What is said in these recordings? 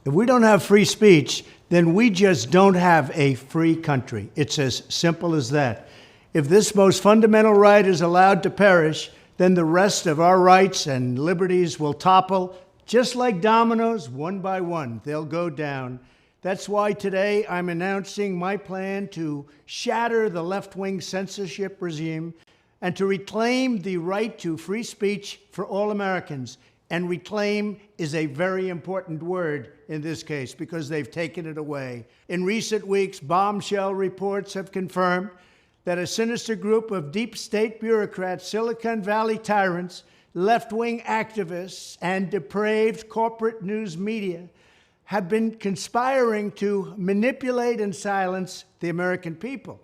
If we don't have free speech, then we just don't have a free country. It's as simple as that. If this most fundamental right is allowed to perish, then the rest of our rights and liberties will topple, just like dominoes, one by one. They'll go down. That's why today I'm announcing my plan to shatter the left-wing censorship regime and to reclaim the right to free speech for all Americans. And reclaim is a very important word in this case because they've taken it away. In recent weeks, bombshell reports have confirmed that a sinister group of deep state bureaucrats, Silicon Valley tyrants, left-wing activists, and depraved corporate news media have been conspiring to manipulate and silence the American people.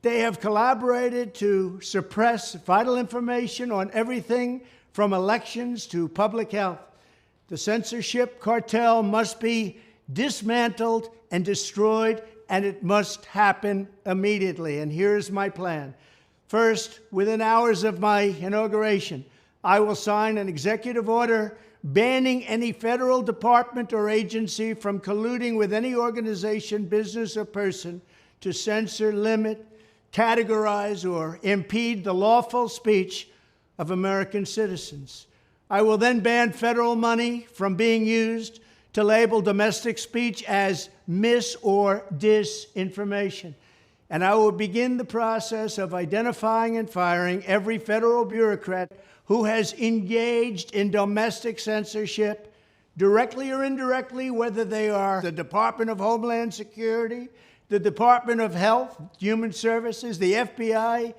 They have collaborated to suppress vital information on everything from elections to public health. The censorship cartel must be dismantled and destroyed, and it must happen immediately. And here's my plan. First, within hours of my inauguration, I will sign an executive order banning any federal department or agency from colluding with any organization, business, or person to censor, limit, categorize, or impede the lawful speech of American citizens. I will then ban federal money from being used to label domestic speech as mis- or disinformation. And I will begin the process of identifying and firing every federal bureaucrat who has engaged in domestic censorship, directly or indirectly, whether they are the Department of Homeland Security, the Department of Health, Human Services, the FBI,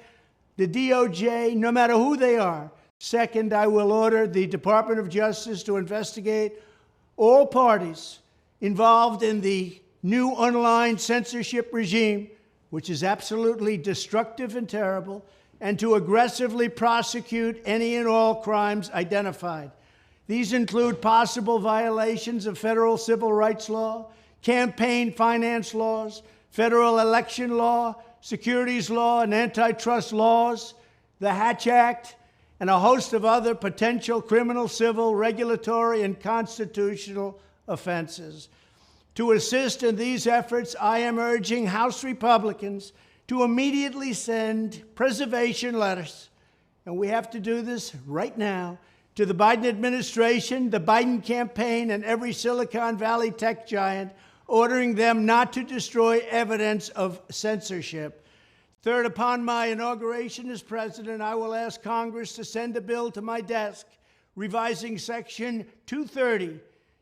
the DOJ, no matter who they are. Second, I will order the Department of Justice to investigate all parties involved in the new online censorship regime, which is absolutely destructive and terrible, and to aggressively prosecute any and all crimes identified. These include possible violations of federal civil rights law, campaign finance laws, federal election law, securities law, and antitrust laws, the Hatch Act, and a host of other potential criminal, civil, regulatory, and constitutional offenses. To assist in these efforts, I am urging House Republicans to immediately send preservation letters, and we have to do this right now, to the Biden administration, the Biden campaign, and every Silicon Valley tech giant, ordering them not to destroy evidence of censorship. Third, upon my inauguration as president, I will ask Congress to send a bill to my desk revising Section 230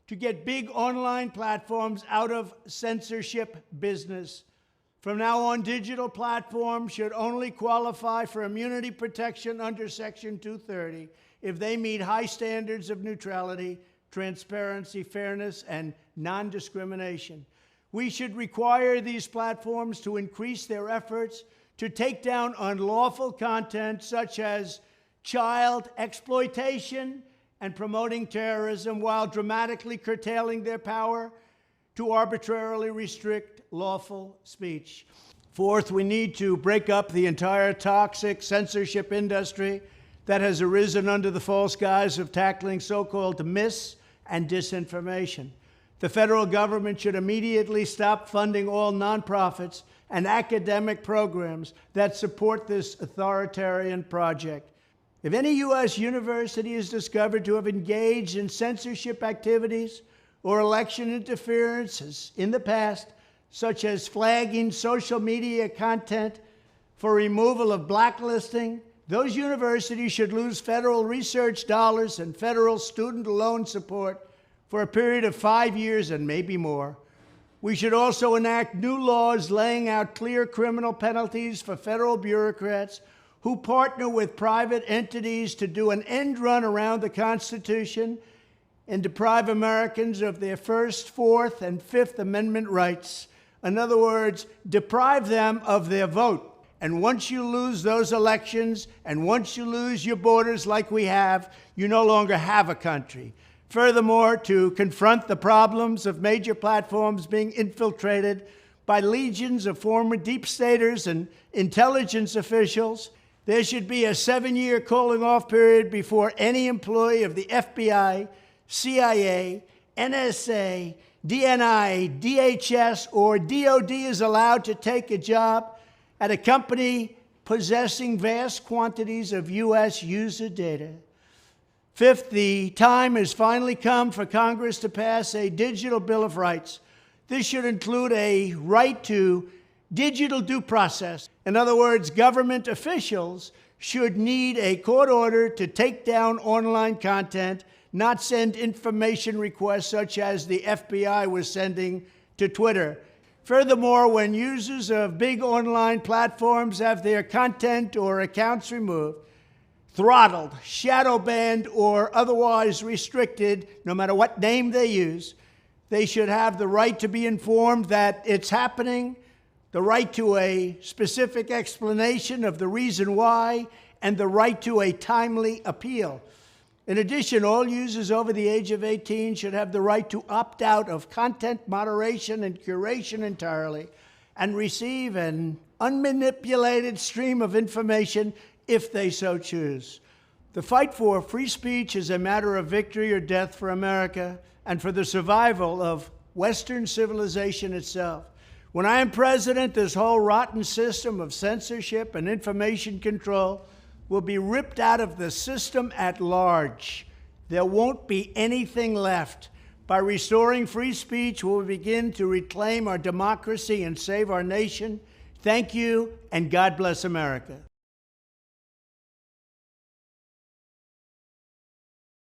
to get big online platforms out of censorship business. From now on, digital platforms should only qualify for immunity protection under Section 230 if they meet high standards of neutrality, transparency, fairness, and non-discrimination. We should require these platforms to increase their efforts to take down unlawful content such as child exploitation and promoting terrorism, while dramatically curtailing their power to arbitrarily restrict lawful speech. Fourth, we need to break up the entire toxic censorship industry that has arisen under the false guise of tackling so-called mis- and disinformation. The federal government should immediately stop funding all nonprofits and academic programs that support this authoritarian project. If any U.S. university is discovered to have engaged in censorship activities or election interferences in the past, such as flagging social media content for removal of blacklisting, those universities should lose federal research dollars and federal student loan support for a period of 5 years and maybe more. We should also enact new laws laying out clear criminal penalties for federal bureaucrats who partner with private entities to do an end run around the Constitution and deprive Americans of their First, Fourth, and Fifth Amendment rights. In other words, deprive them of their vote. And once you lose those elections, and once you lose your borders like we have, you no longer have a country. Furthermore, to confront the problems of major platforms being infiltrated by legions of former deep staters and intelligence officials, there should be a 7-year cooling off period before any employee of the FBI, CIA, NSA, DNI, DHS, or DOD is allowed to take a job at a company possessing vast quantities of U.S. user data. Fifth, the time has finally come for Congress to pass a digital Bill of Rights. This should include a right to digital due process. In other words, government officials should need a court order to take down online content, not send information requests such as the FBI was sending to Twitter. Furthermore, when users of big online platforms have their content or accounts removed, throttled, shadow banned, or otherwise restricted, no matter what name they use, they should have the right to be informed that it's happening, the right to a specific explanation of the reason why, and the right to a timely appeal. In addition, all users over the age of 18 should have the right to opt out of content moderation and curation entirely and receive an unmanipulated stream of information if they so choose. The fight for free speech is a matter of victory or death for America and for the survival of Western civilization itself. When I am president, this whole rotten system of censorship and information control will be ripped out of the system at large. There won't be anything left. By restoring free speech, we'll begin to reclaim our democracy and save our nation. Thank you, and God bless America.